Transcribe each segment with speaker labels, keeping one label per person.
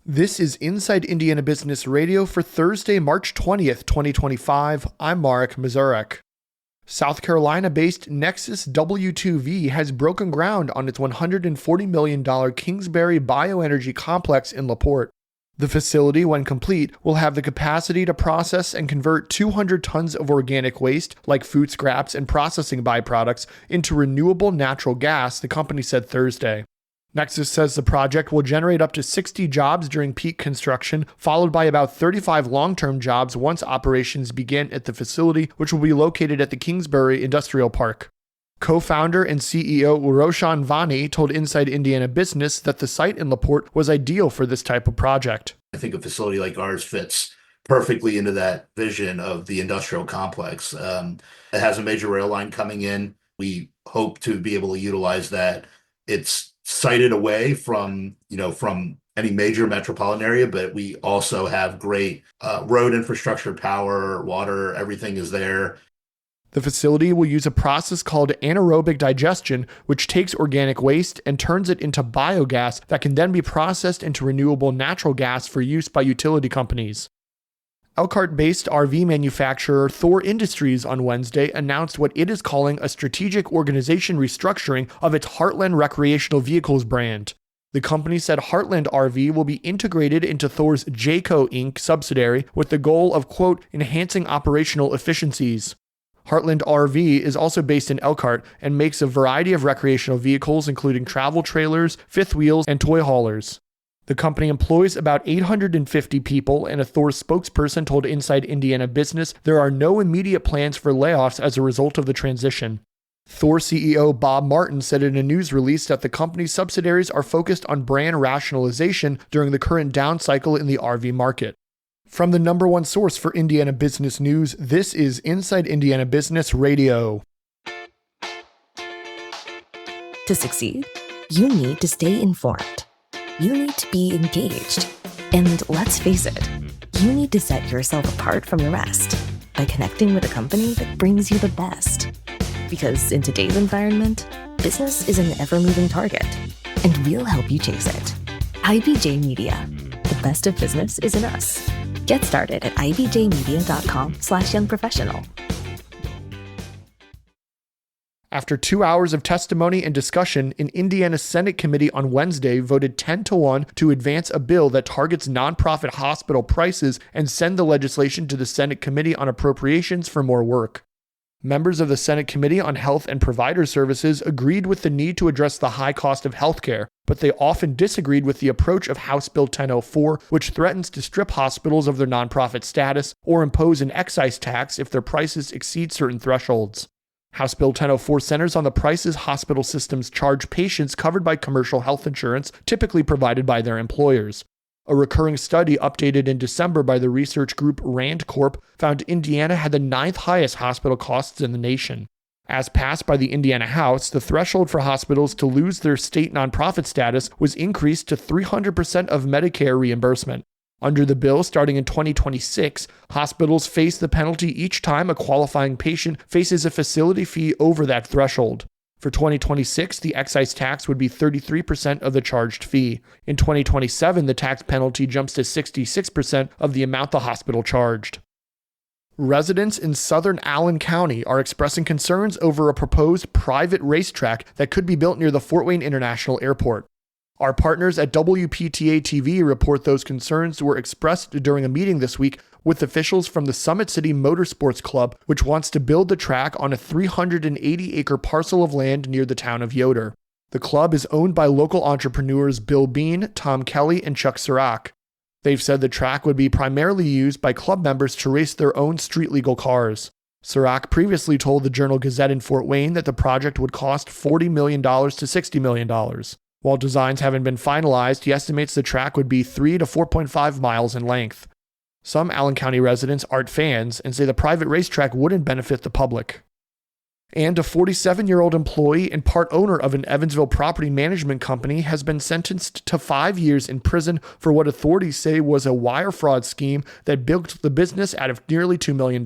Speaker 1: This is Inside Indiana Business Radio for Thursday, March 20th, 2025. I'm Marek Mazurek. South Carolina-based Nexus W2V has broken ground on its $140 million Kingsbury Bioenergy Complex in LaPorte. The facility, when complete, will have the capacity to process and convert 200 tons of organic waste, like food scraps and processing byproducts, into renewable natural gas, the company said Thursday. Nexus says the project will generate up to 60 jobs during peak construction, followed by about 35 long-term jobs once operations begin at the facility, which will be located at the Kingsbury Industrial Park. Co-founder and CEO Roshan Vani told Inside Indiana Business that the site in LaPorte was ideal for this type of project.
Speaker 2: I think a facility like ours fits perfectly into that vision of the industrial complex. It has a major rail line coming in. We hope to be able to utilize that. It's sited away from any major metropolitan area, but we also have great road infrastructure, power, water, everything is there.
Speaker 1: The facility will use a process called anaerobic digestion, which takes organic waste and turns it into biogas that can then be processed into renewable natural gas for use by utility companies. Elkhart-based RV manufacturer Thor Industries on Wednesday announced what it is calling a strategic organization restructuring of its Heartland Recreational Vehicles brand. The company said Heartland RV will be integrated into Thor's Jayco Inc. subsidiary with the goal of, quote, enhancing operational efficiencies. Heartland RV is also based in Elkhart and makes a variety of recreational vehicles, including travel trailers, fifth wheels, and toy haulers. The company employs about 850 people, and a Thor spokesperson told Inside Indiana Business there are no immediate plans for layoffs as a result of the transition. Thor CEO Bob Martin said in a news release that the company's subsidiaries are focused on brand rationalization during the current down cycle in the RV market. From the number one source for Indiana business news, this is Inside Indiana Business Radio.
Speaker 3: To succeed, you need to stay informed. You need to be engaged. And let's face it, you need to set yourself apart from the rest by connecting with a company that brings you the best. Because in today's environment, business is an ever-moving target, and we'll help you chase it. IBJ Media. The best of business is in us. Get started at ibjmedia.com/youngprofessional.
Speaker 1: After 2 hours of testimony and discussion, an Indiana Senate committee on Wednesday voted 10-1 to advance a bill that targets nonprofit hospital prices and send the legislation to the Senate Committee on Appropriations for more work. Members of the Senate Committee on Health and Provider Services agreed with the need to address the high cost of healthcare, but they often disagreed with the approach of House Bill 1004, which threatens to strip hospitals of their nonprofit status or impose an excise tax if their prices exceed certain thresholds. House Bill 1004 centers on the prices hospital systems charge patients covered by commercial health insurance, typically provided by their employers. A recurring study updated in December by the research group RAND Corp found Indiana had the 9th highest hospital costs in the nation. As passed by the Indiana House, the threshold for hospitals to lose their state nonprofit status was increased to 300% of Medicare reimbursement. Under the bill, starting in 2026, hospitals face the penalty each time a qualifying patient faces a facility fee over that threshold. For 2026, the excise tax would be 33% of the charged fee. In 2027, the tax penalty jumps to 66% of the amount the hospital charged. Residents in southern Allen County are expressing concerns over a proposed private racetrack that could be built near the Fort Wayne International Airport. Our partners at WPTA TV report those concerns were expressed during a meeting this week with officials from the Summit City Motorsports Club, which wants to build the track on a 380-acre parcel of land near the town of Yoder. The club is owned by local entrepreneurs Bill Bean, Tom Kelly, and Chuck Sirac. They've said the track would be primarily used by club members to race their own street-legal cars. Sirac previously told the Journal-Gazette in Fort Wayne that the project would cost $40 million to $60 million. While designs haven't been finalized, he estimates the track would be 3 to 4.5 miles in length. Some Allen County residents aren't fans and say the private racetrack wouldn't benefit the public. And a 47-year-old employee and part owner of an Evansville property management company has been sentenced to 5 years in prison for what authorities say was a wire fraud scheme that bilked the business out of nearly $2 million.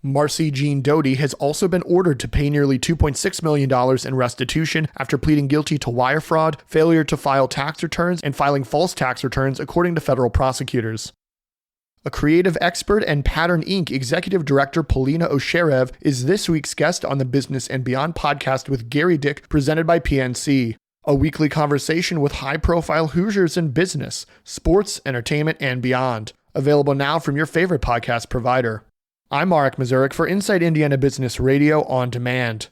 Speaker 1: Marcy Jean Doty has also been ordered to pay nearly $2.6 million in restitution after pleading guilty to wire fraud, failure to file tax returns, and filing false tax returns, according to federal prosecutors. A creative expert and Pattern Inc. executive director Polina Osherev is this week's guest on the Business and Beyond podcast with Gary Dick, presented by PNC. A weekly conversation with high-profile Hoosiers in business, sports, entertainment, and beyond. Available now from your favorite podcast provider. I'm Marek Mazurek for Inside Indiana Business Radio On Demand.